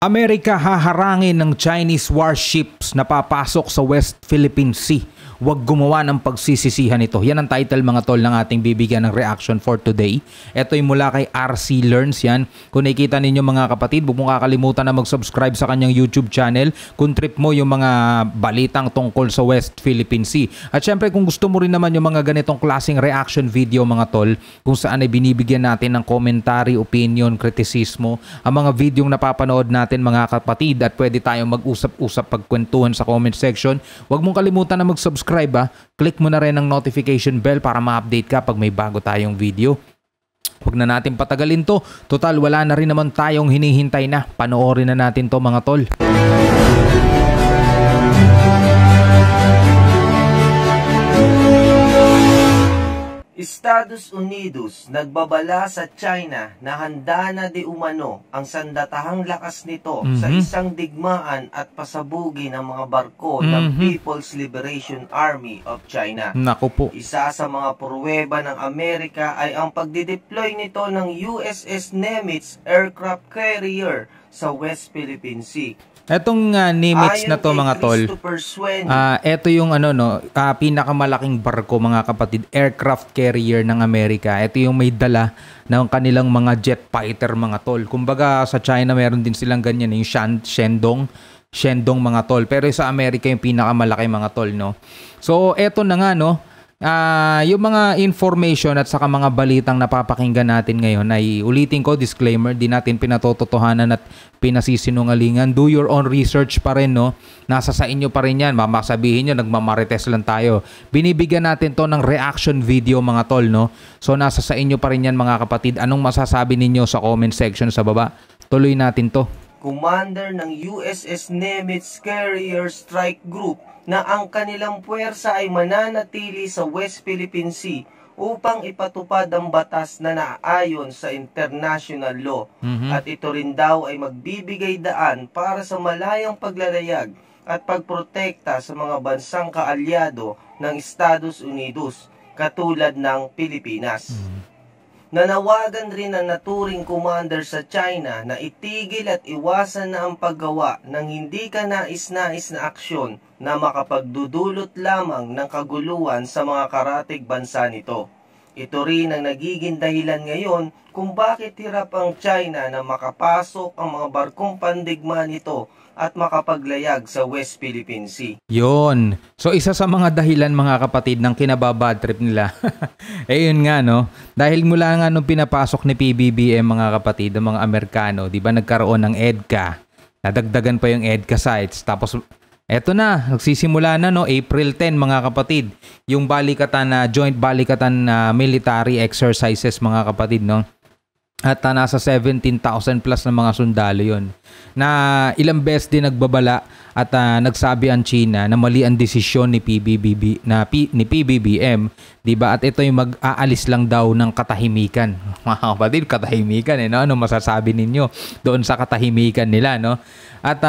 Amerika haharangin ng Chinese warships na papasok sa West Philippine Sea. Huwag gumawa ng pagsisisihan ito. Yan ang title mga tol ng ating bibigyan ng reaction for today. Ito yung mula kay RC Learns yan. Kung nakikita ninyo mga kapatid, huwag mong kakalimutan na mag-subscribe sa kanyang YouTube channel kung trip mo yung mga balitang tungkol sa West Philippine Sea. At syempre kung gusto mo rin naman yung mga ganitong klaseng reaction video mga tol, kung saan ay binibigyan natin ng commentary, opinion, kritisismo, ang mga videong napapanood natin mga kapatid at pwede tayong mag-usap-usap pagkwentuhan sa comment section, huwag mong kalimutan na mag-subscribe. Click mo na rin ang notification bell para ma-update ka pag may bago tayong video. Huwag na natin patagalin to. Total, wala na rin naman tayong hinihintay na. Panoorin na natin to mga tol. Estados Unidos nagbabala sa China na handa na di umano ang sandatahang lakas nito sa isang digmaan at pasabugi ng mga barko ng People's Liberation Army of China. Naku po. Isa sa mga pruweba ng Amerika ay ang pagdideploy nito ng USS Nimitz aircraft carrier sa West Philippine Sea. Etong Nimitz na to mga tol, ito yung pinakamalaking barko mga kapatid, aircraft carrier ng Amerika. Ito yung may dala ng kanilang mga jet fighter mga tol. Kumbaga sa China meron din silang ganyan, yung Shandong mga tol. Pero sa Amerika yung pinakamalaki mga tol, no? So eto na nga, no? Yung mga information at saka mga balitang napapakinggan natin ngayon ay ulitin ko, disclaimer, di natin pinatotohanan at pinasisinungalingan. Do your own research pa rin, no? Nasa sa inyo pa rin yan. Mamasabihin nyo, nagmamarites lang tayo. Binibigyan natin to ng reaction video mga tol, no? So nasa sa inyo pa rin yan mga kapatid. Anong masasabi ninyo sa comment section sa baba? Tuloy natin to. Commander ng USS Nimitz Carrier Strike Group na ang kanilang puwersa ay mananatili sa West Philippine Sea upang ipatupad ang batas na naaayon sa international law. At ito rin daw ay magbibigay daan para sa malayang paglalayag at pagprotekta sa mga bansang kaalyado ng Estados Unidos katulad ng Pilipinas. Nanawagan rin ang naturing commander sa China na itigil at iwasan na ang paggawa ng hindi kanais-nais na aksyon na makapagdudulot lamang ng kaguluhan sa mga karatig bansa nito. Ito rin ang nagiging dahilan ngayon kung bakit hirap ang China na makapasok ang mga barkong pandigma nito at makapaglayag sa West Philippine Sea. Yon. So isa sa mga dahilan mga kapatid ng kinababad trip nila. Ayun nga, no. Dahil mula nga nung pinapasok ni PBBM mga kapatid, ang mga Amerikano, 'di ba, nagkaroon ng EDCA. Nadagdagan pa yung EDCA sites. Tapos eto na, nagsisimula na, no, April 10 mga kapatid. Yung balikatan na joint balikatan na military exercises mga kapatid, no. At nasa 17,000 plus na mga sundalo yon. Na ilang beses din nagbabala at nagsabi ang China na mali ang desisyon ni PBBM, 'di ba? At ito yung mag-aalis lang daw ng katahimikan. Mga kapatid, katahimikan, no? Ano masasabi ninyo doon sa katahimikan nila, no? At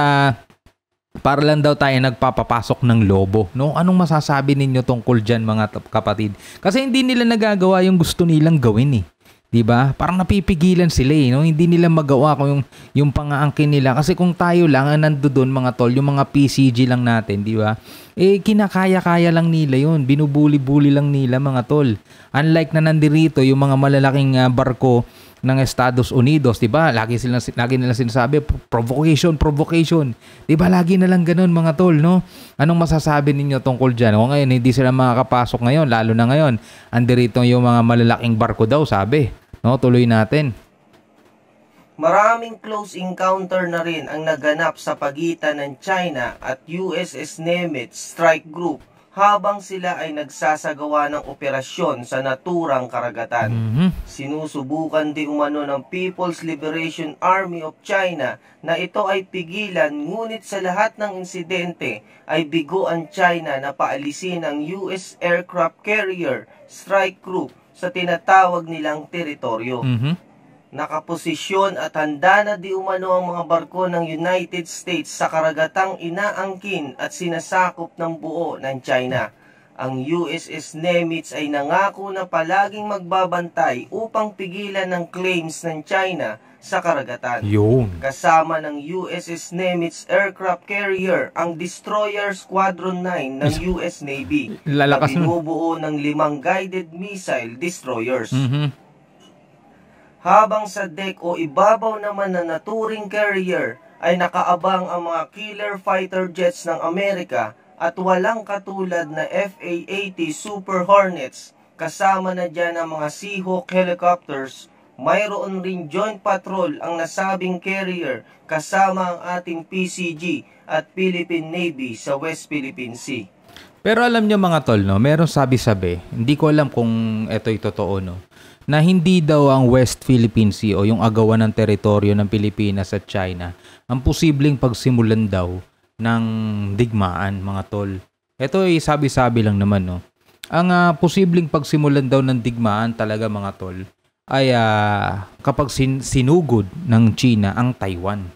para lang daw tayo nagpapapasok ng lobo, no? Anong masasabi ninyo tungkol diyan mga kapatid? Kasi hindi nila nagagawa yung gusto nilang gawin, eh. 'Di ba? Parang napipigilan sila, eh, no? Hindi nila magawa kung yung pangaangkin nila, kasi kung tayo lang ang nandoon mga tol, yung mga PCG lang natin, 'di ba? Eh kinakaya-kaya lang nila 'yon. Binubuli-buli lang nila mga tol. Unlike na nandirito yung mga malalaking barko ng Estados Unidos, 'di ba? Lagi nila sinasabi provocation. 'Di ba? Lagi na lang ganoon mga tol, no? Anong masasabi ninyo tungkol diyan? O ngayon hindi sila makakapasok ngayon, lalo na ngayon. Andirito yung mga malalaking barko daw, sabi. No, tuloy natin. Maraming close encounter na rin ang naganap sa pagitan ng China at USS Nimitz Strike Group habang sila ay nagsasagawa ng operasyon sa naturang karagatan. Sinusubukan di umano ng People's Liberation Army of China na ito ay pigilan, ngunit sa lahat ng insidente ay bigo ang China na paalisin ang US Aircraft Carrier Strike Group sa tinatawag nilang teritoryo. Nakaposisyon at handa na di umano ang mga barko ng United States sa karagatang inaangkin at sinasakop ng buo ng China. Ang USS Nimitz ay nangako na palaging magbabantay upang pigilan ang claims ng China sa karagatan. Yun. Kasama ng USS Nimitz aircraft carrier ang Destroyer Squadron 9 ng US Navy na Lalakas nun. binubuo ng 5 guided missile destroyers. Mhm. Habang sa deck o ibabaw naman na naturing carrier ay nakaabang ang mga killer fighter jets ng Amerika at walang katulad na FA-80 Super Hornets, kasama na dyan ang mga Seahawk helicopters. Mayroon rin joint patrol ang nasabing carrier kasama ang ating PCG at Philippine Navy sa West Philippine Sea. Pero alam nyo mga tol, no, meron sabi-sabi, hindi ko alam kung ito'y totoo, no, na hindi daw ang West Philippine Sea o yung agawan ng teritoryo ng Pilipinas at China ang posibleng pagsimulan daw ng digmaan, mga tol. Ito ay sabi-sabi lang naman, no. Ang posibleng pagsimulan daw ng digmaan talaga, mga tol, ay kapag sinugod ng China ang Taiwan.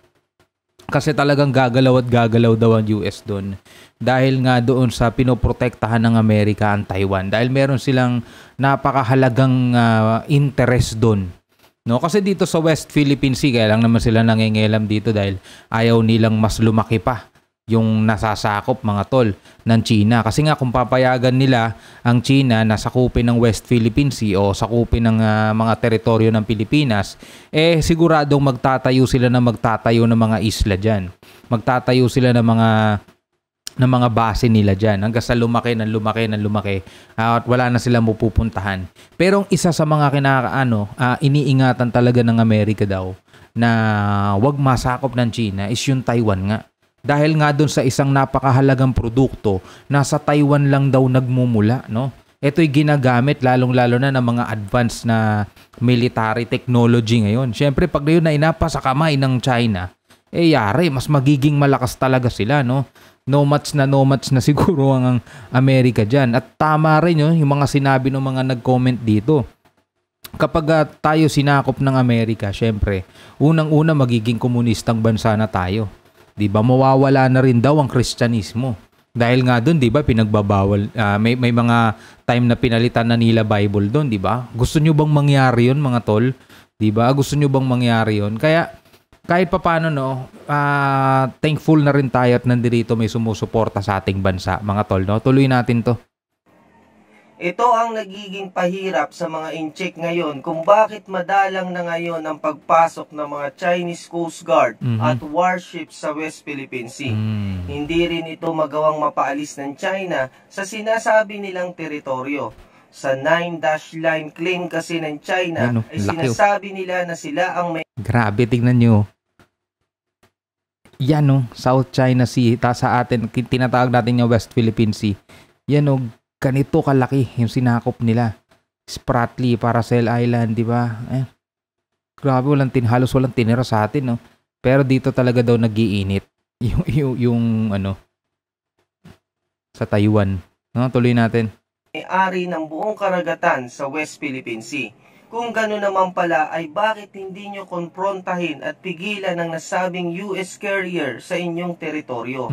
Kasi talagang gagalaw at gagalaw daw ang US doon. Dahil nga doon sa pinoprotektahan ng Amerika ang Taiwan. Dahil meron silang napakahalagang interest doon. No? Kasi dito sa West Philippine Sea, kaya lang naman sila nangingialam dito dahil ayaw nilang mas lumaki pa yung nasasakop, mga tol, ng China. Kasi nga kung papayagan nila ang China na sakupin ng West Philippine Sea o sakupin ng mga teritoryo ng Pilipinas, siguradong magtatayo sila ng mga isla dyan. Magtatayo sila ng mga base nila dyan hanggang sa lumaki at wala na silang mapupuntahan. Pero ang isa sa mga iniingatan talaga ng Amerika daw na wag masakop ng China is yung Taiwan nga. Dahil nga doon sa isang napakahalagang produkto, nasa Taiwan lang daw nagmumula, no? Ito'y ginagamit lalong-lalo na ng mga advanced na military technology ngayon. Siyempre, pag yun na inapa sa kamay ng China, yari, mas magiging malakas talaga sila, no? No match na siguro ang Amerika dyan. At tama rin yun, yung mga sinabi ng mga nag-comment dito. Kapag tayo sinakop ng Amerika, siyempre, unang-una magiging komunistang bansa na tayo. 'Di ba? Mawawala na rin daw ang Kristyanismo. Dahil nga doon, 'di ba, pinagbabawal, may mga time na pinalitan na nila Bible doon, 'di ba? Gusto niyo bang mangyari 'yon, mga tol? 'Di ba? Gusto niyo bang mangyari 'yon? Kaya kahit papaano, no, thankful na rin tayo at nandito may sumusuporta sa ating bansa, mga tol, no? Tuloy natin 'to. Ito ang nagiging pahirap sa mga incheck ngayon kung bakit madalang na ngayon ang pagpasok ng mga Chinese Coast Guard at warships sa West Philippine Sea. Hindi rin ito magawang mapaalis ng China sa sinasabi nilang teritoryo. Sa 9-dash line claim kasi ng China ay sinasabi nila na sila ang may... Grabe, tignan nyo. Yan, no, South China Sea. Sa atin, tinatawag natin yung West Philippine Sea. Yan, no, ganito kalaki yung sinakop nila. Spratly, Paracel Island, di ba? Grabe, halos walang tinira sa atin, no? Pero dito talaga daw nagiinit yung sa Taiwan. No, tuloy natin. May-ari ng buong karagatan sa West Philippine Sea. Kung gano'n naman pala ay bakit hindi nyo konfrontahin at pigilan ang nasabing US carrier sa inyong teritoryo?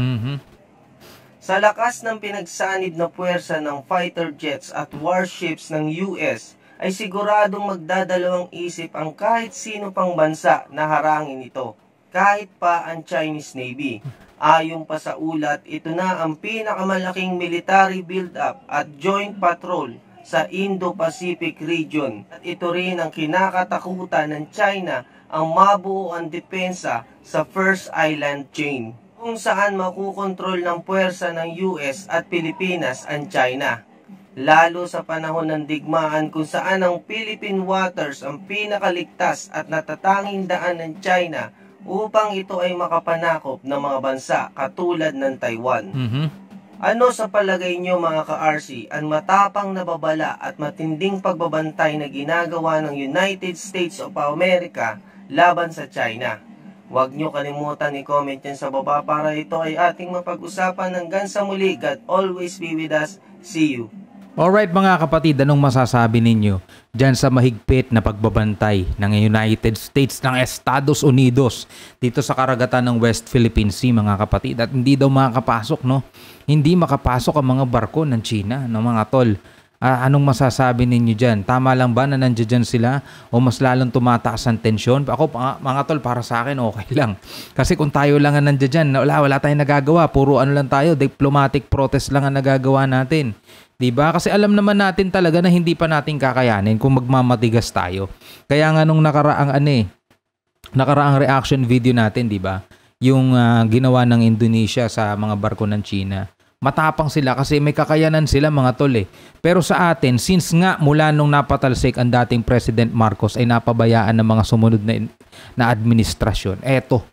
Sa lakas ng pinagsanib na puwersa ng fighter jets at warships ng US, ay siguradong magdadalawang isip ang kahit sino pang bansa na harangin ito, kahit pa ang Chinese Navy. Ayon pa sa ulat, ito na ang pinakamalaking military build-up at joint patrol sa Indo-Pacific region. At ito rin ang kinakatakutan ng China ang mabuo ang depensa sa First Island Chain, kung saan makukontrol ng puwersa ng US at Pilipinas ang China. Lalo sa panahon ng digmaan kung saan ang Philippine waters ang pinakaligtas at natatanging daan ng China upang ito ay makapanakop ng mga bansa katulad ng Taiwan. Ano sa palagay nyo, mga ka-RC, ang matapang na babala at matinding pagbabantay na ginagawa ng United States of America laban sa China? Huwag nyo kalimutan i-comment yan sa baba para ito ay ating mapag-usapan hanggang sa muli. God always be with us. See you. Alright mga kapatid, anong masasabi ninyo dyan sa mahigpit na pagbabantay ng United States ng Estados Unidos dito sa karagatan ng West Philippine Sea mga kapatid, at hindi daw makakapasok, no? Hindi makapasok ang mga barko ng China, no mga tol? Anong masasabi ninyo dyan? Tama lang ba na nandiyan sila o mas lalong tumataas ang tensyon? Ako mga tol, para sa akin okay lang. Kasi kung tayo lang ang nandiyan, wala tayong nagagawa. Puro ano lang tayo, diplomatic protest lang ang nagagawa natin. Diba? Kasi alam naman natin talaga na hindi pa natin kakayanin kung magmamatigas tayo. Kaya nga nung nakaraang reaction video natin, diba? Yung ginawa ng Indonesia sa mga barko ng China. Matapang sila kasi may kakayanan sila mga tol eh. Pero sa atin, since nga mula nung napatalsik ang dating President Marcos ay napabayaan ng mga sumunod na administrasyon. Eto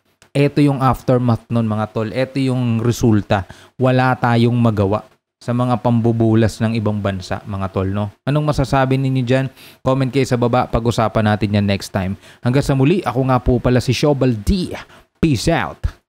yung aftermath nun mga tol. Eto yung resulta. Wala tayong magawa sa mga pambubulas ng ibang bansa, mga tol, no? Anong masasabi ninyo dyan? Comment kayo sa baba, pag-usapan natin yan next time. Hanggang sa muli, ako nga po pala si Shobal D. Peace out!